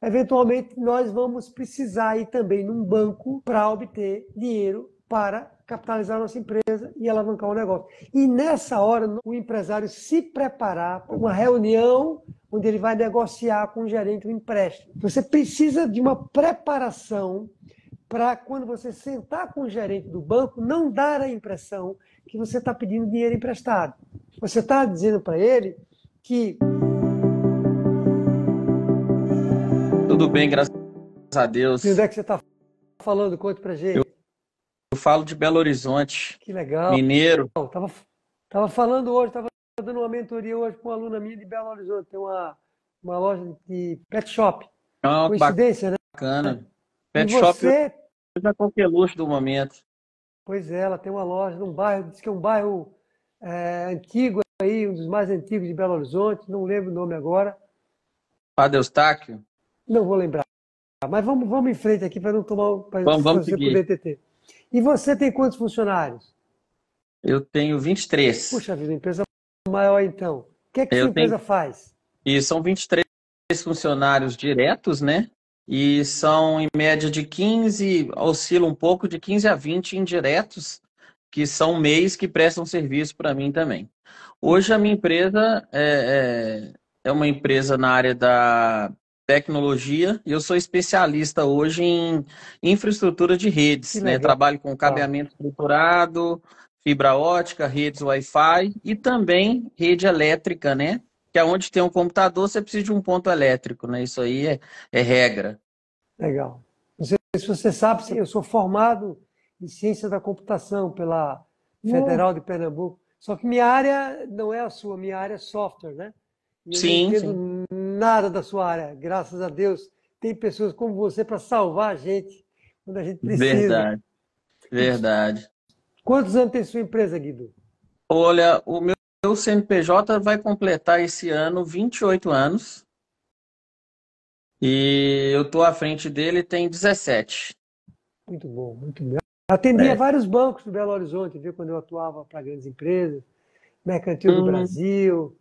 eventualmente nós vamos precisar ir também num banco para obter dinheiro para capitalizar a nossa empresa e alavancar o negócio. E nessa hora, o empresário se preparar para uma reunião onde ele vai negociar com o gerente um empréstimo. Você precisa de uma preparação para, quando você sentar com o gerente do banco, não dar a impressão que você está pedindo dinheiro emprestado. Você está dizendo para ele que... Tudo bem, graças a De onde Deus. é que você está falando? Conte para Eu, gente. eu falo de Belo Horizonte, Que legal. mineiro. Tava falando hoje, estava dando uma mentoria hoje com uma aluna minha de Belo Horizonte. Tem uma loja de pet shop. Ah, que Coincidência, né? bacana. E Pet shop hoje você, é qualquer luxo do momento. pois é, ela tem uma loja num bairro, diz que é um bairro antigo aí, um dos mais antigos de Belo Horizonte, não lembro o nome agora, Padre Eustáquio, não vou lembrar. Mas vamos em frente aqui para não tomar, para vamos você seguir. poder ter. E você tem quantos funcionários? Eu tenho 23. Puxa vida, empresa maior então. O que é que sua Eu tenho, empresa faz? e são 23 funcionários diretos, né? E são em média de 15, oscila um pouco de 15 a 20 indiretos, que são MEIs que prestam serviço para mim também. Hoje a minha empresa é uma empresa na área da tecnologia e eu sou especialista hoje em infraestrutura de Que redes, né? legal. Trabalho com cabeamento estruturado, fibra ótica, redes Wi-Fi e também rede elétrica, né? Que é onde tem um computador, você precisa de um ponto elétrico, né? Isso aí é regra. Legal. Não sei se você sabe, eu sou formado em ciência da computação pela Federal de Pernambuco. Só que minha área não é a sua, minha área é software, né? E eu não Sim, sim. entendo nada da sua área. Graças a Deus, tem pessoas como você para salvar a gente quando a gente precisa. Verdade, verdade. Quantos anos tem sua empresa, Guido? Olha, o meu CNPJ vai completar esse ano 28 anos e eu estou à frente dele tem 17. Muito bom, muito bom. Atendia É. vários bancos do Belo Horizonte, viu, quando eu atuava para grandes empresas, Mercantil do Hum, Brasil,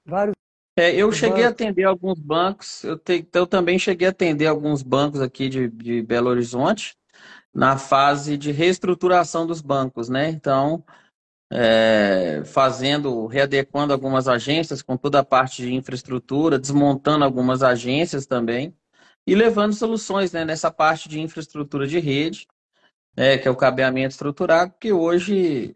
vários eu cheguei a bancos. atender alguns bancos, eu também cheguei a atender alguns bancos aqui de Belo Horizonte na fase de reestruturação dos bancos, né? Então, readequando algumas agências com toda a parte de infraestrutura, desmontando algumas agências também e levando soluções, né, nessa parte de infraestrutura de rede, que é o cabeamento estruturado, que hoje,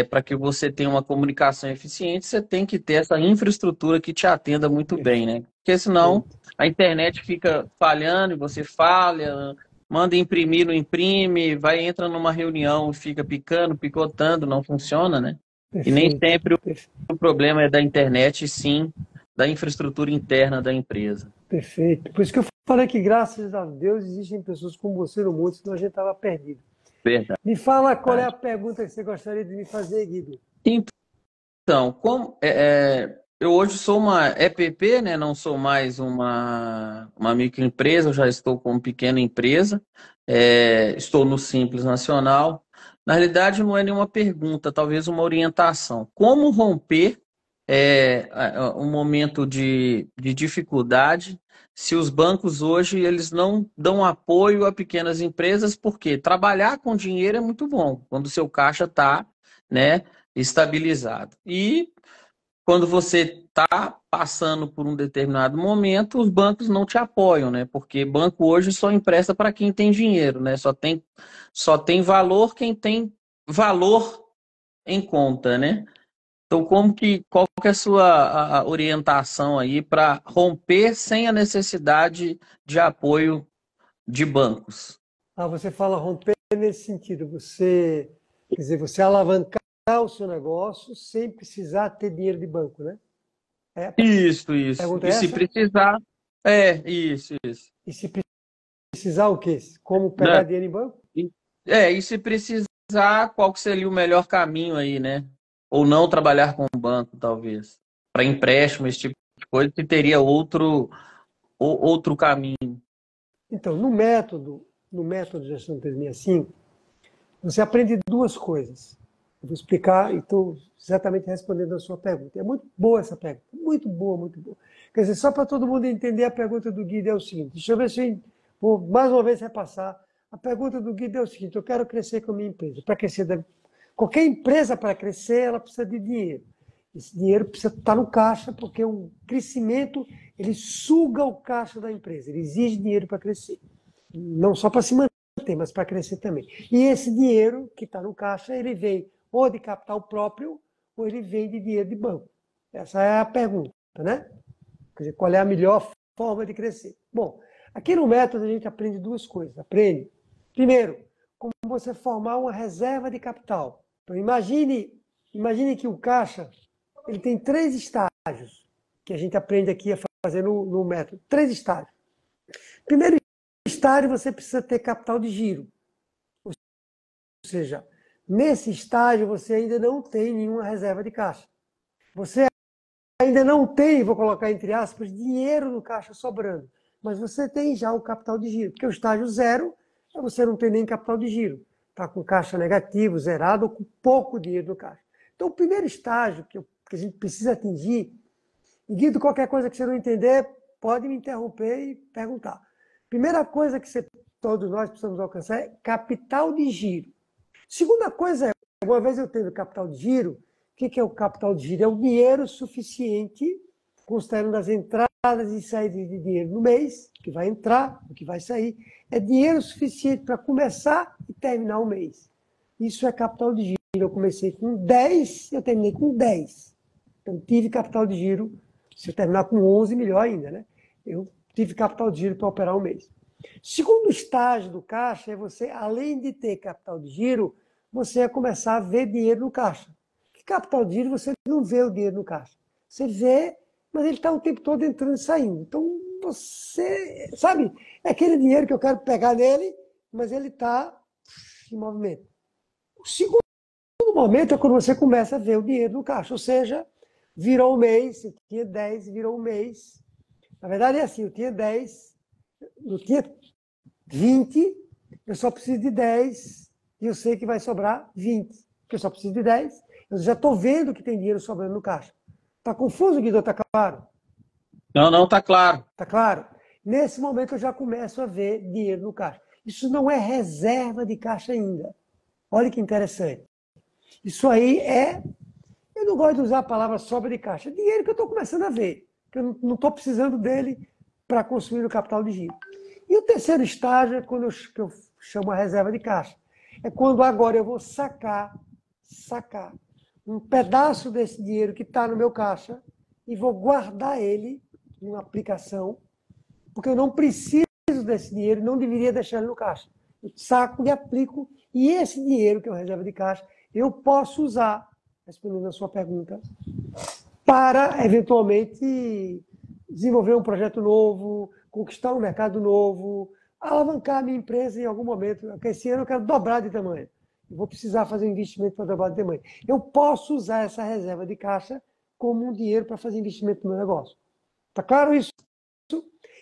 para que você tenha uma comunicação eficiente, você tem que ter essa infraestrutura que te atenda muito bem, né? Porque senão Perfeito, a internet fica falhando e você falha, manda imprimir, não imprime, vai, entra numa reunião, fica picando, picotando, não funciona, né? E nem perfeito, sempre perfeito. o problema é da internet, e sim da infraestrutura interna da empresa. Perfeito. Por isso que eu falei que, graças a Deus, existem pessoas como você no mundo, senão a gente estava perdido. Verdade. Me fala qual é a pergunta que você gostaria de me fazer, Guido. Então, eu hoje sou uma EPP, né? Não sou mais uma microempresa, eu já estou como pequena empresa, estou no Simples Nacional. Na realidade, não é nenhuma pergunta, talvez uma orientação. Como romper um momento de dificuldade se os bancos hoje eles não dão apoio a pequenas empresas, porque trabalhar com dinheiro é muito bom, quando o seu caixa está, né, estabilizado. E quando você está passando por um determinado momento, os bancos não te apoiam, né? Porque banco hoje só empresta para quem tem dinheiro, né? Só tem valor quem tem valor em conta, né? Então, qual que é a sua orientação aí para romper sem a necessidade de apoio de bancos? Ah, você fala romper nesse sentido. Você, quer dizer, você alavancar o seu negócio sem precisar ter dinheiro de banco, né? A Isso, isso. pergunta é E se essa? precisar, isso. E se precisar o quê? Como Né? pegar dinheiro em banco? E se precisar, qual que seria o melhor caminho aí, né? Ou não trabalhar com o banco, talvez. Para empréstimo, esse tipo de coisa, que teria outro caminho. Então, no método de gestão 365, você aprende duas coisas. Eu vou explicar e estou exatamente respondendo a sua pergunta. É muito boa essa pergunta, muito boa, muito boa. Quer dizer, só para todo mundo entender, a pergunta do Guido é o seguinte, deixa eu ver se eu vou mais uma vez repassar. A pergunta do Guido é o seguinte, eu quero crescer com a minha empresa. Para crescer, qualquer empresa para crescer, ela precisa de dinheiro. Esse dinheiro precisa estar no caixa, porque o crescimento, ele suga o caixa da empresa, ele exige dinheiro para crescer. Não só para se manter, mas para crescer também. E esse dinheiro que está no caixa, ele vem ou de capital próprio, ou ele vem de dinheiro de banco. Essa é a pergunta, né? Quer dizer, qual é a melhor forma de crescer? Bom, aqui no método a gente aprende duas coisas. Aprende, primeiro, como você formar uma reserva de capital. Então, imagine que o caixa ele tem 3 estágios que a gente aprende aqui a fazer no método. 3 estágios. Primeiro estágio, você precisa ter capital de giro. Ou seja, nesse estágio você ainda não tem nenhuma reserva de caixa. Você ainda não tem, vou colocar entre aspas, dinheiro no caixa sobrando. Mas você tem já o capital de giro. Porque o estágio 0 é você não ter nem capital de giro. Está com caixa negativo, zerado ou com pouco dinheiro no caixa. Então, o primeiro estágio que a gente precisa atingir, e Guido, qualquer coisa que você não entender, pode me interromper e perguntar. Primeira coisa que todos nós precisamos alcançar é capital de giro. Segunda coisa é, uma vez eu tendo capital de giro, o que é o capital de giro? É o dinheiro suficiente, considerando as entradas e saídas de dinheiro no mês, que vai entrar, o que vai sair, é dinheiro suficiente para começar e terminar o mês. Isso é capital de giro. Eu comecei com 10, eu terminei com 10. Então, tive capital de giro. Se eu terminar com 11, melhor ainda, né? Eu tive capital de giro para operar um mês. Segundo estágio do caixa é você, além de ter capital de giro, você vai começar a ver dinheiro no caixa. Que capital de giro você não vê o dinheiro no caixa. Você vê, mas ele está o tempo todo entrando e saindo. Então, você, sabe, é aquele dinheiro que eu quero pegar nele, mas ele está em movimento. O segundo momento é quando você começa a ver o dinheiro no caixa, ou seja, virou um mês, você tinha 10, virou um mês. Na verdade é assim, eu tinha 10, eu tinha 20, eu só preciso de 10 e eu sei que vai sobrar 20, porque eu só preciso de 10, eu já estou vendo que tem dinheiro sobrando no caixa. Está confuso, Guido? Está claro? Não, tá claro. Está claro? Nesse momento eu já começo a ver dinheiro no caixa. Isso não é reserva de caixa ainda. Olha que interessante. Isso aí é... Eu não gosto de usar a palavra sobra de caixa. É dinheiro que eu estou começando a ver. Que eu não estou precisando dele para consumir o capital de giro. E o terceiro estágio é quando que eu chamo a reserva de caixa. É quando agora eu vou sacar um pedaço desse dinheiro que está no meu caixa e vou guardar ele numa aplicação, porque eu não preciso desse dinheiro, não deveria deixar ele no caixa. Eu saco e aplico, e esse dinheiro que é uma reserva de caixa, eu posso usar, respondendo a sua pergunta, para, eventualmente, desenvolver um projeto novo, conquistar um mercado novo, alavancar a minha empresa em algum momento. Esse ano eu quero dobrar de tamanho. Eu vou precisar fazer um investimento para dobrar de tamanho. Eu posso usar essa reserva de caixa como um dinheiro para fazer investimento no meu negócio. Está claro isso?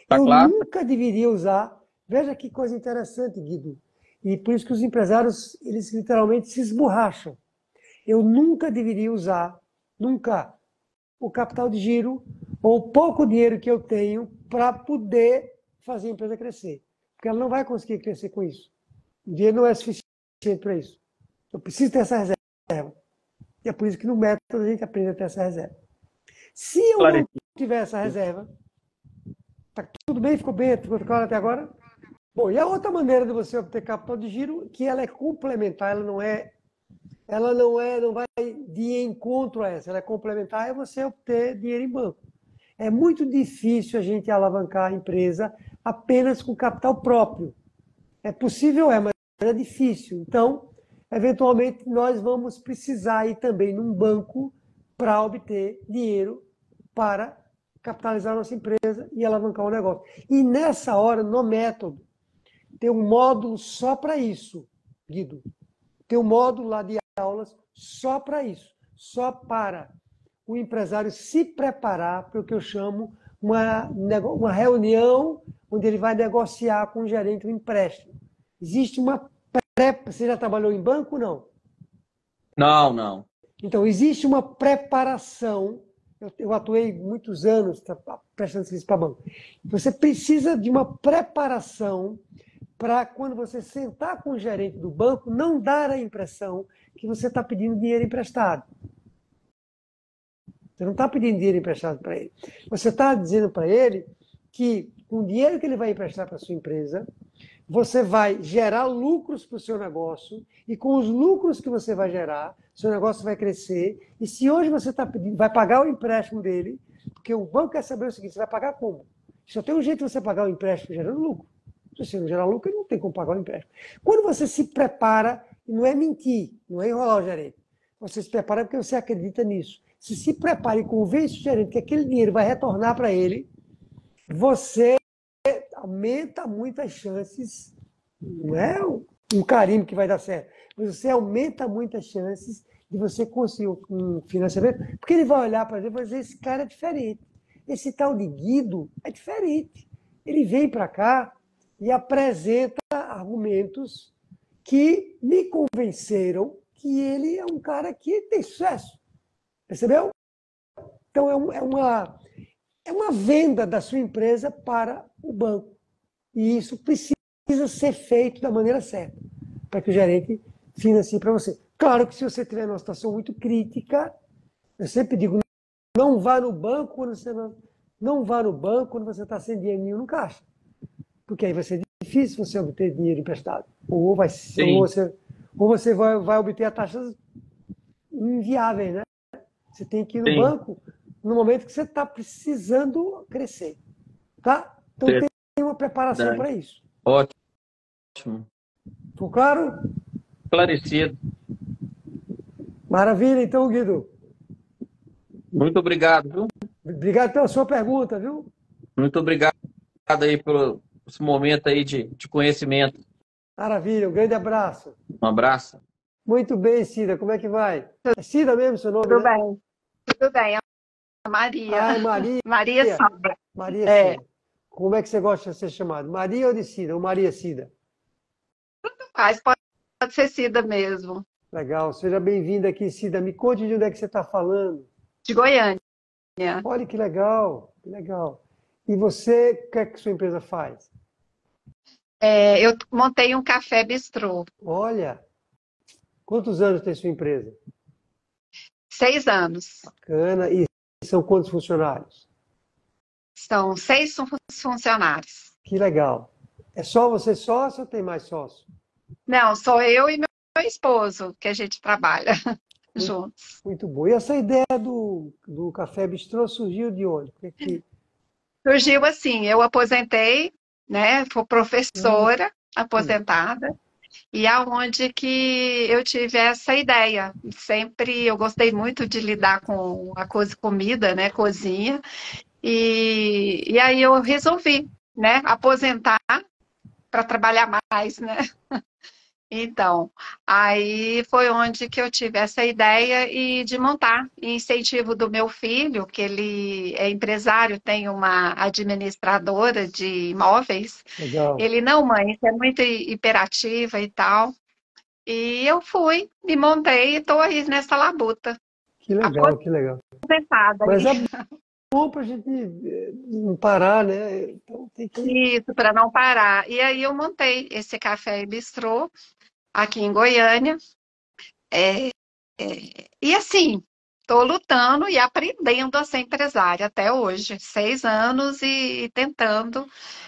Tá Eu claro? nunca deveria usar. Veja que coisa interessante, Guido. E por isso que os empresários, eles literalmente se esborracham. Eu nunca deveria usar, nunca, o capital de giro ou o pouco dinheiro que eu tenho para poder fazer a empresa crescer. Porque ela não vai conseguir crescer com isso. O dinheiro não é suficiente para isso. Eu preciso ter essa reserva. E é por isso que no método a gente aprende a ter essa reserva. Se eu não tiver essa reserva, tá tudo bem? Ficou bem? Ficou claro até agora? Bom, e a outra maneira de você obter capital de giro, que ela é complementar, não vai de encontro a essa, ela é complementar, é você obter dinheiro em banco. É muito difícil a gente alavancar a empresa apenas com capital próprio. É possível, mas é difícil. Então, eventualmente, nós vamos precisar ir também num banco para obter dinheiro para capitalizar a nossa empresa e alavancar o negócio. E nessa hora, no método, tem um módulo só para isso, Guido. Tem um módulo lá de aulas só para isso, só para o empresário se preparar para o que eu chamo uma reunião onde ele vai negociar com o gerente um empréstimo. Existe uma pré... Você já trabalhou em banco ou não? Não, não. Então, existe uma preparação. Eu atuei muitos anos prestando serviço para banco. Você precisa de uma preparação para, quando você sentar com o gerente do banco, não dar a impressão que você está pedindo dinheiro emprestado. Você não está pedindo dinheiro emprestado para ele. Você está dizendo para ele que, com o dinheiro que ele vai emprestar para a sua empresa, você vai gerar lucros para o seu negócio, e com os lucros que você vai gerar, seu negócio vai crescer. E se hoje você está pedindo, vai pagar o empréstimo dele, porque o banco quer saber o seguinte: você vai pagar como? Só tem um jeito de você pagar o empréstimo gerando lucro. Se você não gerar lucro, não tem como pagar o empréstimo. Quando você se prepara, não é mentir, não é enrolar o gerente. Você se prepara porque você acredita nisso. Se prepare e convence o gerente que aquele dinheiro vai retornar para ele, você aumenta muito as chances, não é um carimbo que vai dar certo, mas você aumenta muito as chances de você conseguir um financiamento, porque ele vai olhar para ele e vai dizer: esse cara é diferente, esse tal de Guido é diferente. Ele vem para cá e apresenta argumentos que me convenceram que ele é um cara que tem sucesso. Percebeu? Então é uma venda da sua empresa para o banco. E isso precisa ser feito da maneira certa, para que o gerente financie para você. Claro que, se você estiver numa situação muito crítica, eu sempre digo: não vá no banco quando você não vá no banco quando você está sem dinheiro nenhum no caixa. Porque aí vai ser difícil você obter dinheiro emprestado. Ou você vai obter a taxas inviáveis, né? Você tem que ir no Sim. banco no momento que você está precisando crescer. Tá? Então tem uma preparação para isso. Ótimo. Ficou claro? Esclarecido. Maravilha, então, Guido. Muito obrigado, viu? Obrigado pela sua pergunta, viu? Muito obrigado aí por esse momento aí de conhecimento. Maravilha, um grande abraço. Um abraço. Muito bem, Cida, como é que vai? É Cida mesmo seu nome, Tudo né? bem, tudo bem. É Maria. Ai, Maria. Maria Cida. Maria É, Cida. Como é que você gosta de ser chamado? Maria ou de Cida? Ou Maria Cida? mas pode ser Cida mesmo, Legal, seja bem-vinda aqui, Cida. Me conte de onde é que você está falando. de Goiânia. Olha que legal, que legal. E você, o que é que sua empresa faz? Eu montei um café bistrô, Olha, quantos anos tem sua empresa? 6 anos. Bacana. E são quantos funcionários? São 6 funcionários. Que legal. É só você sócio ou tem mais sócio? Não, sou eu e meu esposo que a gente trabalha Muito, juntos. muito bom. E essa ideia do Café Bistrô surgiu de onde? Surgiu assim, eu aposentei, né? Fui Hum, professora aposentada. E aonde que eu tive essa ideia. Sempre eu gostei muito de lidar com a comida, né, cozinha. E aí eu resolvi, né, aposentar para trabalhar mais, né? Então, aí foi onde que eu tive essa ideia e de montar, em incentivo do meu filho, que ele é empresário, tem uma administradora de imóveis. legal. Ele, não, mãe, isso é muito hiperativa e tal. E eu fui, me montei e estou aí nessa labuta, Que legal, que legal. aposentada Mas aí. é bom para a gente não parar, né? Então tem que. Isso, para não parar. E aí eu montei esse café e bistrô aqui em Goiânia. É, e assim, estou lutando e aprendendo a ser empresária até hoje. 6 anos e tentando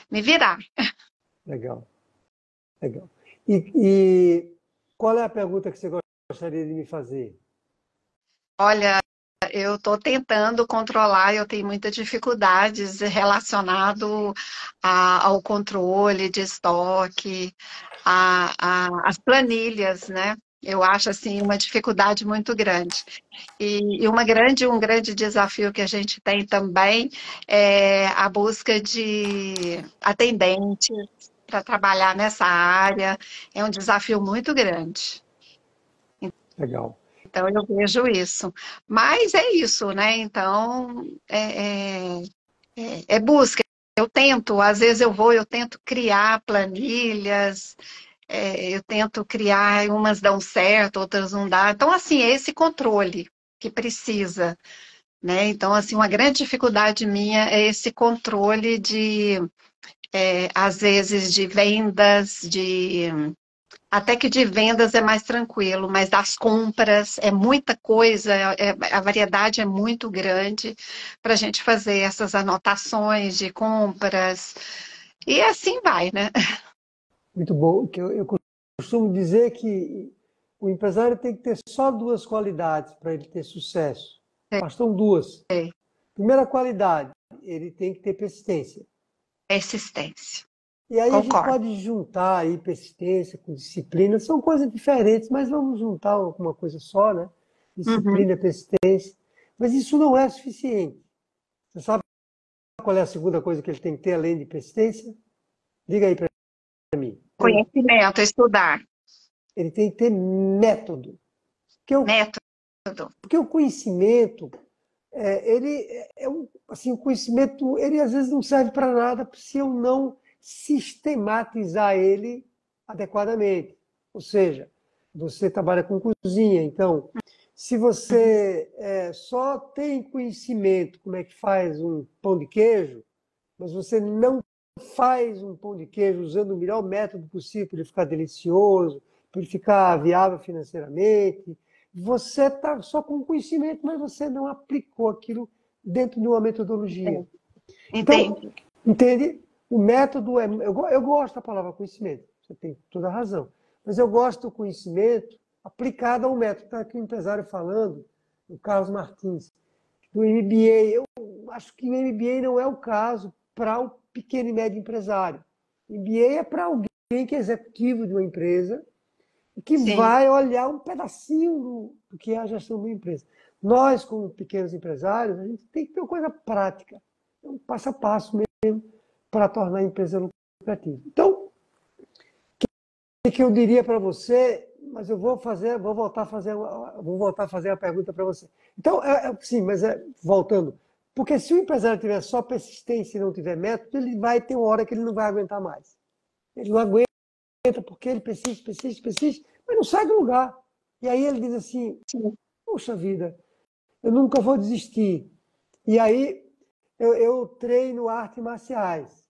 me virar. Legal, legal. E qual é a pergunta que você gostaria de me fazer? Olha, eu estou tentando controlar, eu tenho muitas dificuldades relacionado ao controle de estoque, as planilhas, né? Eu acho assim uma dificuldade muito grande. E um grande desafio que a gente tem também é a busca de atendentes para trabalhar nessa área. É um desafio muito grande. Legal. Então, eu vejo isso. Mas é isso, né? Então, é busca. Eu tento, às vezes eu tento criar planilhas, eu tento criar, umas dão certo, outras não dão. Então, assim, é esse controle que precisa, né? Então, assim, uma grande dificuldade minha é esse controle de, às vezes, de vendas, até que de vendas é mais tranquilo, mas das compras é muita coisa, a variedade é muito grande para a gente fazer essas anotações de compras, e assim vai, né? Muito bom. Que eu costumo dizer que o empresário tem que ter só duas qualidades para ele ter sucesso. Bastam duas. É, Primeira qualidade, ele tem que ter persistência. persistência, E aí a gente concordo. pode juntar aí persistência com disciplina, são coisas diferentes, mas vamos juntar uma coisa só, né? Uhum. Disciplina, persistência. Mas isso não é suficiente. Você sabe qual é a segunda coisa que ele tem que ter além de persistência? Diga aí para mim. Conhecimento, estudar, Ele tem que ter método. Porque o, método. porque o conhecimento, assim, o conhecimento, ele às vezes não serve para nada se eu não sistematizar ele adequadamente. Ou seja, você trabalha com cozinha, então, se você só tem conhecimento como é que faz um pão de queijo, mas você não faz um pão de queijo usando o melhor método possível para ele ficar delicioso, para ele ficar viável financeiramente, você está só com conhecimento, mas você não aplicou aquilo dentro de uma metodologia. Então, Entendi. entende? O método é. Eu gosto da palavra conhecimento, você tem toda a razão. Mas eu gosto do conhecimento aplicado ao método. Está aqui o empresário falando, o Carlos Martins, do MBA. Eu acho que o MBA não é o caso para o pequeno e médio empresário. O MBA é para alguém que é executivo de uma empresa e que Sim, vai olhar um pedacinho do que é a gestão de uma empresa. Nós, como pequenos empresários, a gente tem que ter uma coisa prática, um passo a passo mesmo, para tornar a empresa lucrativa. Então, o que eu diria para você, mas eu vou voltar a fazer a pergunta para você. Então, sim, mas voltando, porque se o empresário tiver só persistência e não tiver método, ele vai ter uma hora que ele não vai aguentar mais. Ele não aguenta porque ele persiste, mas não sai do lugar. E aí ele diz assim, sim, puxa vida, eu nunca vou desistir. E aí eu treino artes marciais.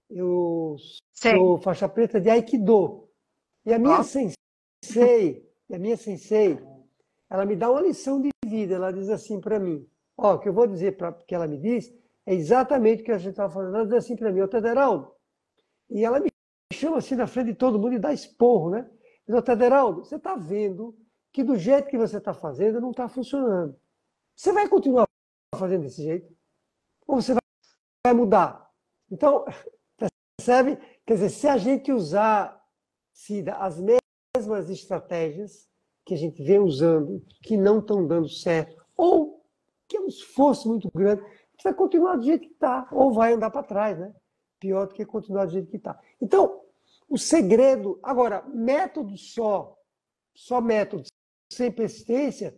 Eu sei. sou faixa preta de Aikido. E Ó, a minha sensei, ela me dá uma lição de vida. Ela diz assim para mim, ó, o que eu vou dizer para que ela me diz é exatamente o que a gente estava falando. Ela diz assim para mim, ô Tederaldo, e ela me chama assim na frente de todo mundo e dá esporro, né? Diz, ô Tederaldo, você está vendo que do jeito que você está fazendo não está funcionando. Você vai continuar fazendo desse jeito? Ou você vai mudar? Então, percebe? Quer dizer, se a gente usar, Cida, as mesmas estratégias que a gente vem usando, que não estão dando certo, ou que é um esforço muito grande, a gente vai continuar do jeito que está, ou vai andar para trás, né? Pior do que continuar do jeito que está. Então, o segredo, agora, método só método, sem persistência,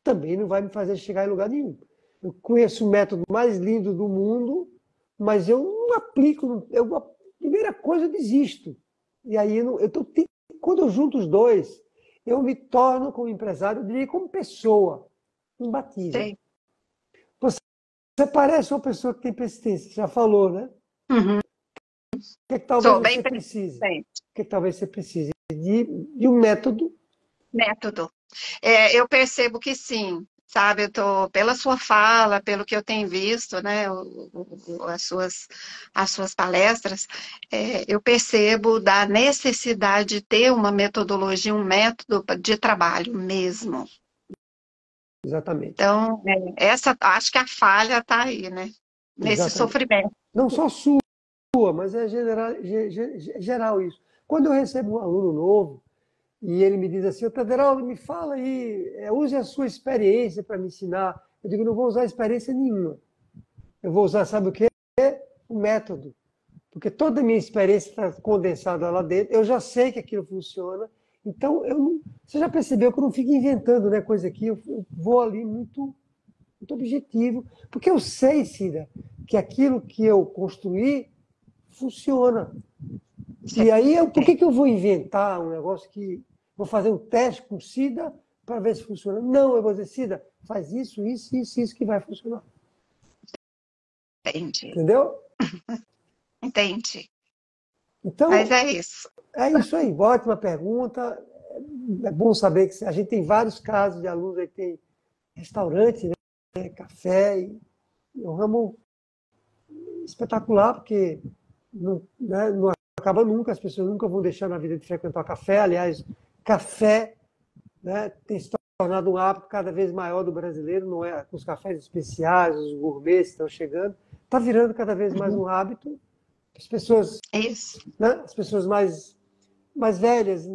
também não vai me fazer chegar em lugar nenhum. Eu conheço o método mais lindo do mundo, mas eu não aplico. A primeira coisa, eu desisto. E aí, quando eu junto os dois, eu me torno, como empresário, eu diria como pessoa, imbatível. sei. Você parece uma pessoa que tem persistência, já falou, né? Uhum. O que é que talvez Sou bem você precise? persistente. O que é que talvez você precise? De um método. Método. Eu percebo que sim, sabe? Eu tô, pela sua fala, pelo que eu tenho visto, né? As suas palestras, eu percebo da necessidade de ter uma metodologia, um método de trabalho mesmo. Exatamente. Então, acho que a falha está aí, né? Nesse Exatamente. sofrimento. Não só sua, mas é geral isso. Quando eu recebo um aluno novo e ele me diz assim, ô Tederaldo, me fala aí, use a sua experiência para me ensinar. Eu digo, não vou usar experiência nenhuma. Eu vou usar, sabe o quê? O método. Porque toda a minha experiência está condensada lá dentro, eu já sei que aquilo funciona. Então, você já percebeu que eu não fico inventando, né, coisa aqui, eu vou ali muito objetivo, porque eu sei, Cida, que aquilo que eu construí funciona. E aí, por que eu vou inventar um negócio que vou fazer um teste com SIDA para ver se funciona? Não, eu vou dizer, SIDA, faz isso, isso, isso, isso que vai funcionar. Entendi. Entendeu? Entendi. Então, Mas é isso. é isso aí. Ótima pergunta. É bom saber que a gente tem vários casos de alunos aí que tem restaurante, né, café, e é um ramo espetacular, porque não acaba nunca, as pessoas nunca vão deixar na vida de frequentar café. Aliás, café, né, tem se tornado um hábito cada vez maior do brasileiro, não é? Os cafés especiais, os gourmets estão chegando, está virando cada vez mais um hábito. As pessoas, Isso. né, as pessoas mais velhas,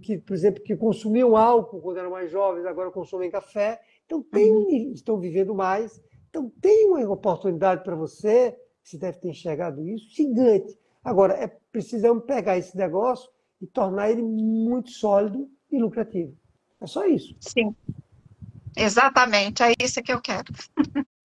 que, por exemplo, que consumiam álcool quando eram mais jovens, agora consomem café, então estão vivendo mais. Então tem uma oportunidade para você, você deve ter enxergado isso, gigante. Agora, precisamos pegar esse negócio e tornar ele muito sólido e lucrativo. É só isso. Sim. Exatamente, é isso que eu quero.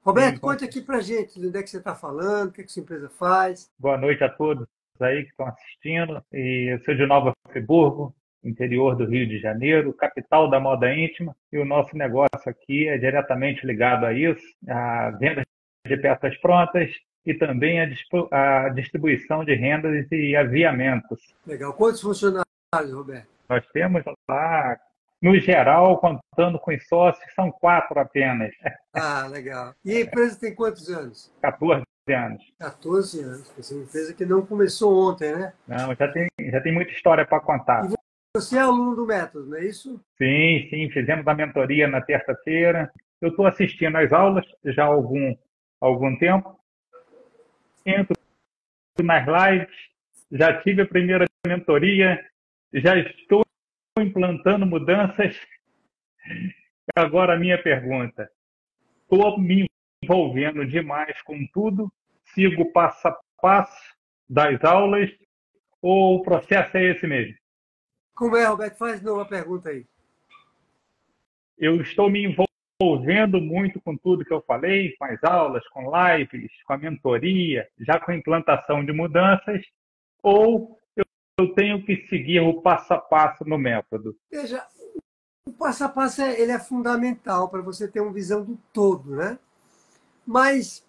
Roberto, conte aqui para gente de onde é que você está falando, o que sua empresa faz. Boa noite a todos aí que estão assistindo. Eu sou de Nova Friburgo, interior do Rio de Janeiro, capital da moda íntima, e o nosso negócio aqui é diretamente ligado a isso, a venda de peças prontas e também a distribuição de rendas e aviamentos. Legal. Quantos funcionários, Roberto? Nós temos lá, no geral, contando com os sócios, são 4 apenas. Ah, legal. E a empresa tem quantos anos? 14 anos. 14 anos. Essa é uma empresa que não começou ontem, né? Não, já tem muita história para contar. E você é aluno do método, não é isso? Sim, fizemos a mentoria na terça-feira. Eu estou assistindo às aulas já há algum tempo. Entro nas lives, já tive a primeira mentoria, já estou implantando mudanças. Agora a minha pergunta. Estou me envolvendo demais com tudo, sigo passo a passo das aulas, ou o processo é esse mesmo? Como é, Roberto? Faz de novo a pergunta aí. Eu estou me envolvendo muito com tudo que eu falei, com as aulas, com lives, com a mentoria, já com a implantação de mudanças, ou eu tenho que seguir o passo a passo no método? Veja, o passo a passo ele é fundamental para você ter uma visão do todo, né? Mas,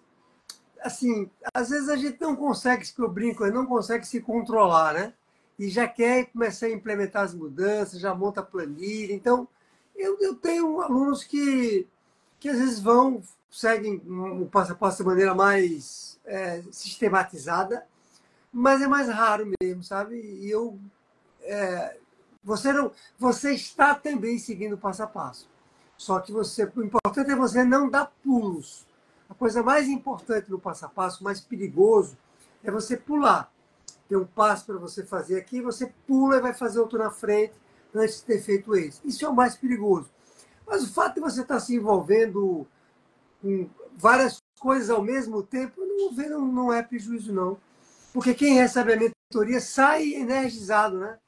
assim, às vezes a gente não consegue, que eu brinco, não consegue se controlar, né? E já quer começar a implementar as mudanças, já monta a planilha. Então, eu tenho alunos que às vezes seguem o passo a passo de maneira mais sistematizada, mas é mais raro mesmo, sabe? E você está também seguindo o passo a passo. Só que o importante é você não dar pulos. A coisa mais importante no passo a passo, mais perigoso, é você pular. Tem um passo para você fazer aqui, você pula e vai fazer outro na frente antes de ter feito esse. Isso é o mais perigoso. Mas o fato de você estar se envolvendo com várias coisas ao mesmo tempo, não é prejuízo, não. Porque quem recebe a mentoria sai energizado, né?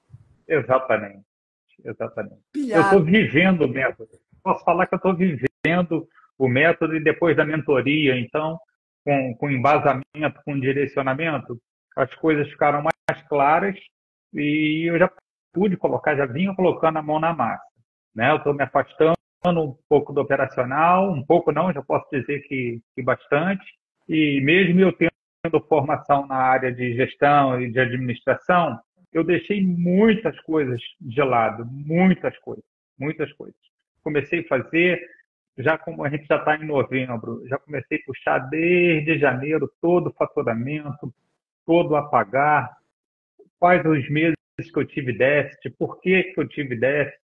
Exatamente. Pilhado. Eu estou vivendo o método. Posso falar que eu estou vivendo o método e depois da mentoria, então, com embasamento, com direcionamento, as coisas ficaram mais claras e eu já já vinha colocando a mão na massa. Né? Eu estou me afastando um pouco do operacional, um pouco não, já posso dizer que bastante, e mesmo eu tendo formação na área de gestão e de administração, eu deixei muitas coisas de lado, muitas coisas. Comecei a fazer, já como a gente já está em novembro, já comecei a puxar desde janeiro todo o faturamento, todo a pagar, quais os meses que eu tive déficit, por que eu tive déficit,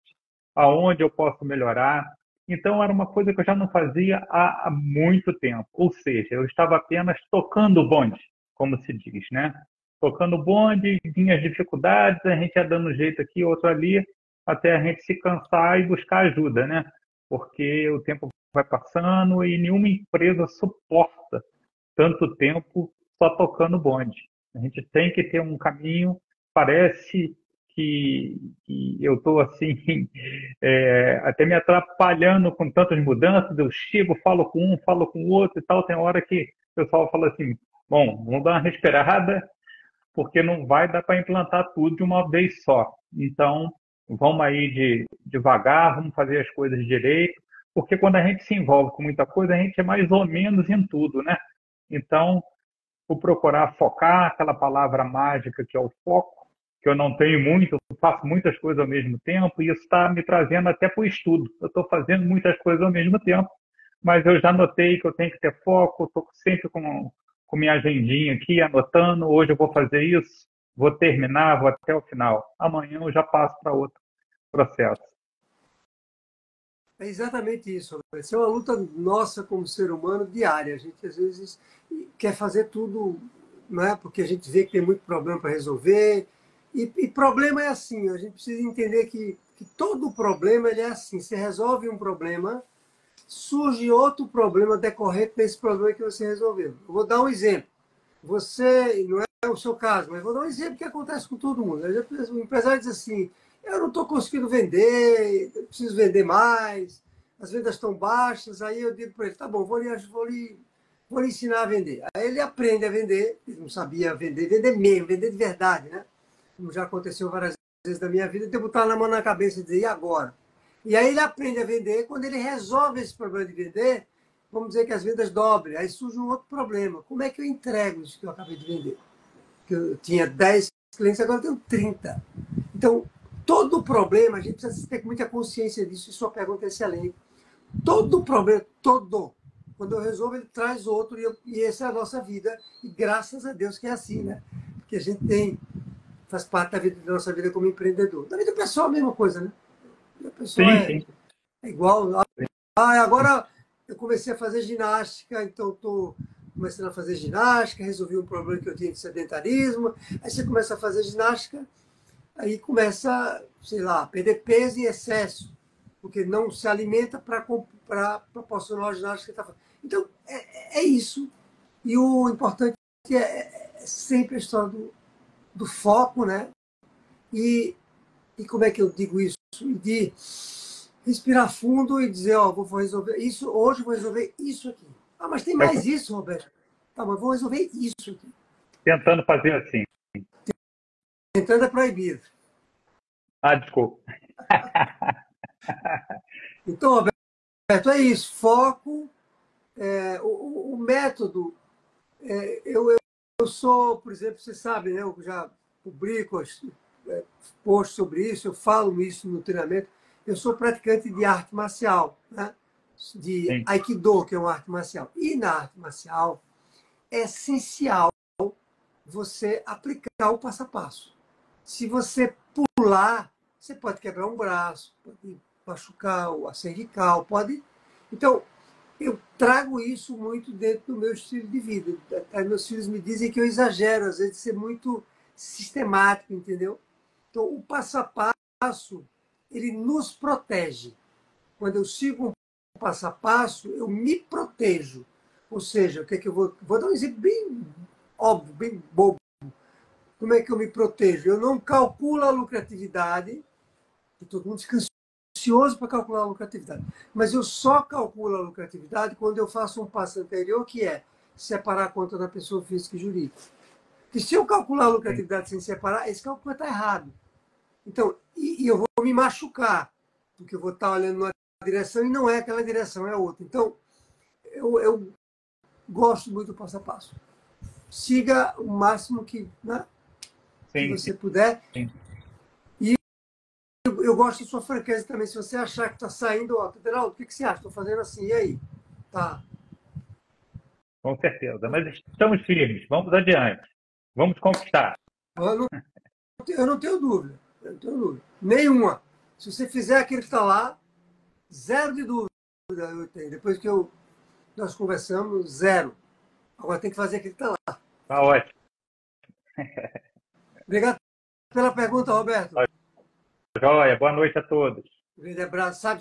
aonde eu posso melhorar. Então, era uma coisa que eu já não fazia há muito tempo. Ou seja, eu estava apenas tocando o bonde, como se diz, né? Tocando o bonde, vinha as dificuldades, a gente ia dando jeito aqui, outro ali, até a gente se cansar e buscar ajuda, né? Porque o tempo vai passando e nenhuma empresa suporta tanto tempo só tocando bonde. A gente tem que ter um caminho. Parece que eu estou assim, até me atrapalhando com tantas mudanças. Eu chego, falo com um, falo com o outro e tal. Tem hora que o pessoal fala assim, bom, vamos dar uma respirada, porque não vai dar para implantar tudo de uma vez só. Então, vamos aí devagar, vamos fazer as coisas direito, porque quando a gente se envolve com muita coisa, a gente é mais ou menos em tudo, né? Então, vou procurar focar, aquela palavra mágica que é o foco, que eu não tenho muito, eu faço muitas coisas ao mesmo tempo, e isso está me trazendo até para o estudo. Eu estou fazendo muitas coisas ao mesmo tempo, mas eu já notei que eu tenho que ter foco, estou sempre com minha agendinha aqui, anotando, hoje eu vou fazer isso, vou terminar, vou até o final. Amanhã eu já passo para outro processo. É exatamente isso, Roberto. Isso é uma luta nossa como ser humano diária. A gente, às vezes, quer fazer tudo, não é? Porque a gente vê que tem muito problema para resolver. E problema é assim, a gente precisa entender que todo problema ele é assim. Você resolve um problema, surge outro problema decorrente desse problema que você resolveu. Eu vou dar um exemplo. Você, não é o seu caso, mas vou dar um exemplo que acontece com todo mundo. O empresário diz assim, eu não estou conseguindo vender, eu preciso vender mais, as vendas estão baixas, aí eu digo para ele, tá bom, vou lhe ensinar a vender. Aí ele aprende a vender, ele não sabia vender, vender mesmo, vender de verdade, né? Como já aconteceu várias vezes na minha vida, de eu botar na mão na cabeça e dizer, e agora? E aí ele aprende a vender, quando ele resolve esse problema de vender, vamos dizer que as vendas dobrem, aí surge um outro problema. Como é que eu entrego isso que eu acabei de vender? Que eu tinha 10 clientes, agora eu tenho 30. Então, todo problema, a gente precisa ter muita consciência disso, e sua pergunta é excelente. Todo problema, quando eu resolvo, ele traz outro, e essa é a nossa vida, e graças a Deus que é assim, né? Porque a gente faz parte da nossa vida como empreendedor. Da vida pessoal, a mesma coisa, né? A pessoa Sim. é igual. Agora eu comecei a fazer ginástica, então estou começando a fazer ginástica, resolvi um problema que eu tinha de sedentarismo. Aí você começa a fazer ginástica, aí começa, sei lá, a perder peso em excesso, porque não se alimenta para proporcionar a ginástica que está fazendo. Então, é isso. E o importante é sempre a história do foco, né? E como é que eu digo isso? De respirar fundo e dizer, ó, vou resolver isso, hoje vou resolver isso aqui. Ah, mas tem mais isso, Roberto. Tá, mas vou resolver isso aqui. Tentando fazer assim. Tentando é proibido. Desculpa. Então, Roberto, é isso. Foco, o método. Eu sou, por exemplo, você sabe, né? Eu já publico posts sobre isso, eu falo isso no treinamento. Eu sou praticante de arte marcial, né? De Sim. Aikido, que é uma arte marcial. E na arte marcial é essencial você aplicar o passo a passo. Se você pular, você pode quebrar um braço, pode machucar a cervical, pode. Então, eu trago isso muito dentro do meu estilo de vida. Até meus filhos me dizem que eu exagero, às vezes, de ser muito sistemático, entendeu? Então, o passo a passo, ele nos protege. Quando eu sigo um passo a passo, eu me protejo. Ou seja, o que é que eu vou dar um exemplo bem óbvio, bem bobo. Como é que eu me protejo? Eu não calculo a lucratividade, e todo mundo fica ansioso para calcular a lucratividade, mas eu só calculo a lucratividade quando eu faço um passo anterior, que é separar a conta da pessoa física e jurídica. Porque se eu calcular a lucratividade sem separar, esse cálculo está errado. Então, e eu vou me machucar, porque eu vou estar olhando numa direção e não é aquela direção, é outra. Então, eu gosto muito do passo a passo. Siga o máximo que, né, que você puder. Sim. E eu gosto da sua franqueza também. Se você achar que está saindo, Geraldo, o que você acha? Estou fazendo assim, e aí? Tá. Com certeza. Mas estamos firmes. Vamos adiante. Vamos conquistar. Eu não tenho dúvida. Eu não tenho dúvida. Nenhuma. Se você fizer aquilo que está lá, zero de dúvida eu tenho. Depois que nós conversamos, zero. Agora tem que fazer aquilo que está lá. Tá ótimo. Obrigado pela pergunta, Roberto. Joia. Boa noite a todos. Um grande abraço. Sabe